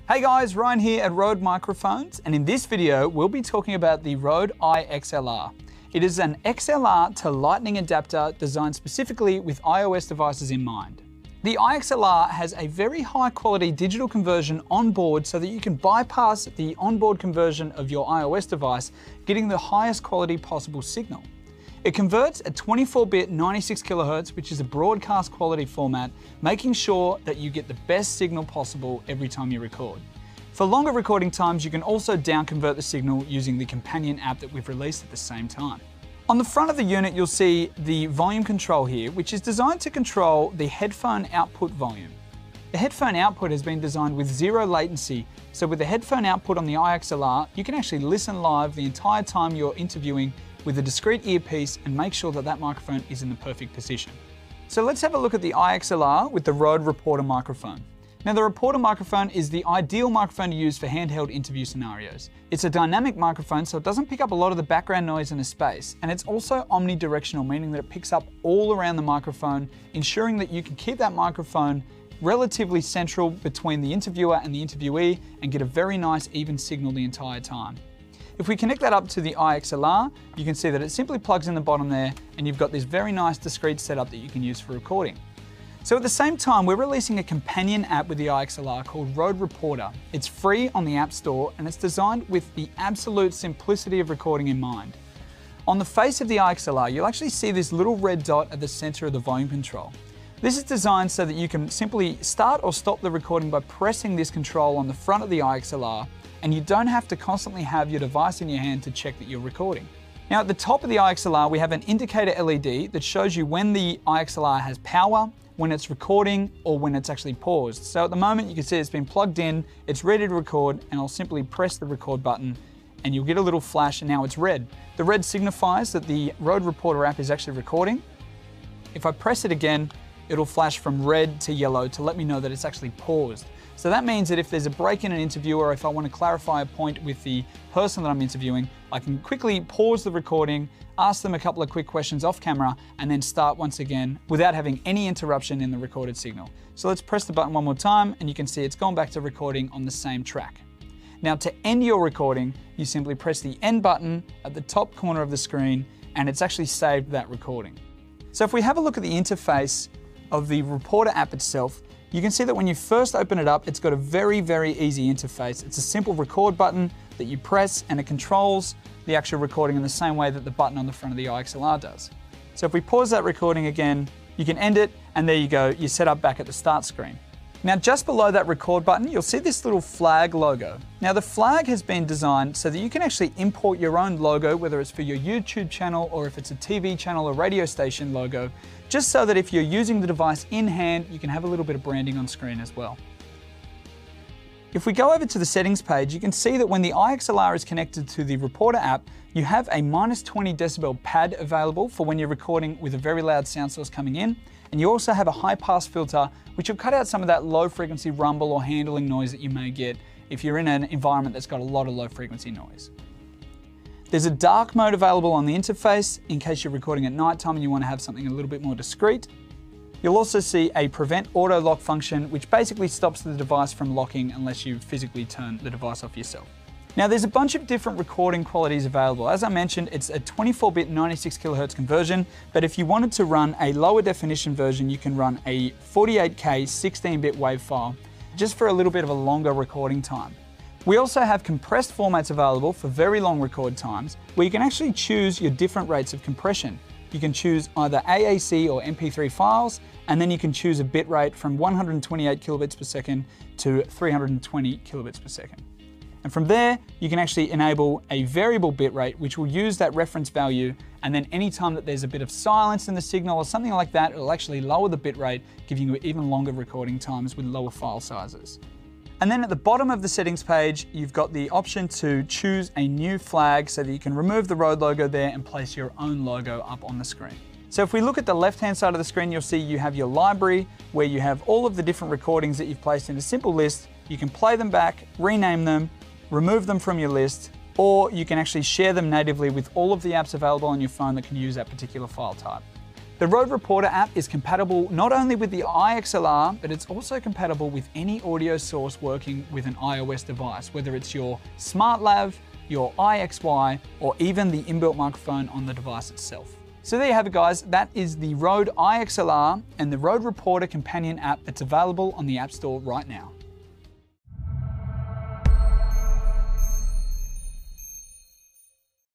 Hey guys, Ryan here at Rode Microphones, and in this video we'll be talking about the Rode i-XLR. It is an XLR to Lightning adapter designed specifically with iOS devices in mind. The i-XLR has a very high quality digital conversion on board so that you can bypass the onboard conversion of your iOS device, getting the highest quality possible signal. It converts at 24-bit 96 kHz, which is a broadcast quality format, making sure that you get the best signal possible every time you record. For longer recording times, you can also down-convert the signal using the companion app that we've released at the same time. On the front of the unit, you'll see the volume control here, which is designed to control the headphone output volume. The headphone output has been designed with zero latency, so with the headphone output on the i-XLR, you can actually listen live the entire time you're interviewing with a discrete earpiece and make sure that that microphone is in the perfect position. So let's have a look at the i-XLR with the Rode Reporter microphone. Now the Reporter microphone is the ideal microphone to use for handheld interview scenarios. It's a dynamic microphone, so it doesn't pick up a lot of the background noise in a space, and it's also omnidirectional, meaning that it picks up all around the microphone, ensuring that you can keep that microphone relatively central between the interviewer and the interviewee and get a very nice even signal the entire time. If we connect that up to the i-XLR, you can see that it simply plugs in the bottom there, and you've got this very nice discrete setup that you can use for recording. So at the same time, we're releasing a companion app with the i-XLR called Rode Reporter. It's free on the App Store, and it's designed with the absolute simplicity of recording in mind. On the face of the i-XLR, you'll actually see this little red dot at the center of the volume control. This is designed so that you can simply start or stop the recording by pressing this control on the front of the i-XLR, and you don't have to constantly have your device in your hand to check that you're recording. Now at the top of the i-XLR, we have an indicator LED that shows you when the i-XLR has power, when it's recording, or when it's actually paused. So at the moment you can see it's been plugged in, it's ready to record, and I'll simply press the record button and you'll get a little flash, and now it's red. The red signifies that the Rode Reporter app is actually recording. If I press it again, it'll flash from red to yellow to let me know that it's actually paused. So that means that if there's a break in an interview, or if I want to clarify a point with the person that I'm interviewing, I can quickly pause the recording, ask them a couple of quick questions off camera, and then start once again without having any interruption in the recorded signal. So let's press the button one more time, and you can see it's gone back to recording on the same track. Now to end your recording, you simply press the end button at the top corner of the screen, and it's actually saved that recording. So if we have a look at the interface of the Reporter app itself, you can see that when you first open it up, it's got a very, very easy interface. It's a simple record button that you press, and it controls the actual recording in the same way that the button on the front of the i-XLR does. So if we pause that recording again, you can end it, and there you go, you're set up back at the start screen. Now just below that record button, you'll see this little flag logo. Now the flag has been designed so that you can actually import your own logo, whether it's for your YouTube channel or if it's a TV channel or radio station logo, just so that if you're using the device in hand, you can have a little bit of branding on screen as well. If we go over to the settings page, you can see that when the i-XLR is connected to the Reporter app, you have a -20 decibel pad available for when you're recording with a very loud sound source coming in. And you also have a high pass filter, which will cut out some of that low frequency rumble or handling noise that you may get if you're in an environment that's got a lot of low frequency noise. There's a dark mode available on the interface in case you're recording at nighttime and you want to have something a little bit more discreet. You'll also see a prevent auto lock function, which basically stops the device from locking unless you physically turn the device off yourself. Now there's a bunch of different recording qualities available. As I mentioned, it's a 24-bit 96 kHz conversion, but if you wanted to run a lower definition version, you can run a 48K 16-bit WAV file, just for a little bit of a longer recording time. We also have compressed formats available for very long record times, where you can actually choose your different rates of compression. You can choose either AAC or MP3 files, and then you can choose a bit rate from 128 kilobits per second to 320 kilobits per second. And from there, you can actually enable a variable bitrate, which will use that reference value, and then anytime that there's a bit of silence in the signal or something like that, it'll actually lower the bitrate, giving you even longer recording times with lower file sizes. And then at the bottom of the settings page, you've got the option to choose a new flag so that you can remove the Rode logo there and place your own logo up on the screen. So if we look at the left-hand side of the screen, you'll see you have your library where you have all of the different recordings that you've placed in a simple list. You can play them back, rename them, remove them from your list, or you can actually share them natively with all of the apps available on your phone that can use that particular file type. The Rode Reporter app is compatible not only with the i-XLR, but it's also compatible with any audio source working with an iOS device, whether it's your Smart Lav, your i-XY, or even the inbuilt microphone on the device itself. So there you have it, guys. That is the Rode i-XLR and the Rode Reporter companion app that's available on the App Store right now.